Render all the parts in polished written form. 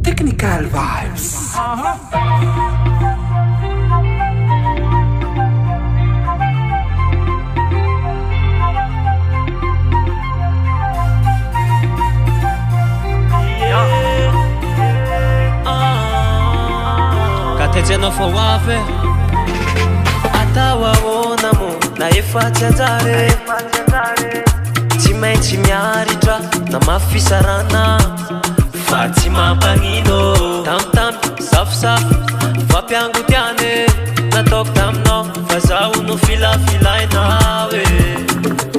Technical vibes. Katejeno fowafe atawaona mo na efatsajare tsy maintsy miaritra na mafisarana fa tsy mampagnino tamtamby safosafo fampiangotiane nataoko taminao fa zaho no filafilainao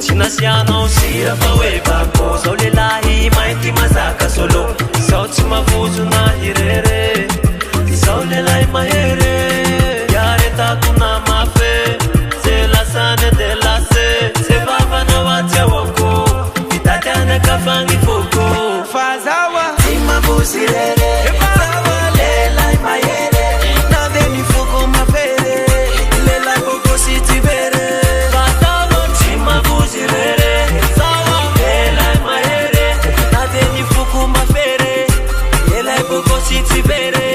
tsy nasianao sira fa hoe bako zao lelahy mainty mazaka solo zao tsy mavozona hirere zao lelahy mahere yaretako na mafe se lasane de lase se vavanao atsiawako vitatiana kafangy foko fazawa tsy mavozirere fazawa lelahy mahere nave mifuko mafere lelahy boko si tsy vere fazawa tsy mavozirere zawa lelahy mahere nave mifuko mafere lelahy boko si tsy vere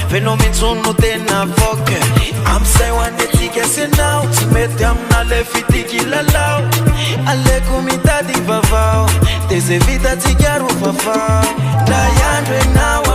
Fenomenzono tena voke amsay wanetike senao tsy mety amina le fitiky lalao aleko mitady vavao de ze vitatsika ro fafao ndra iandro enao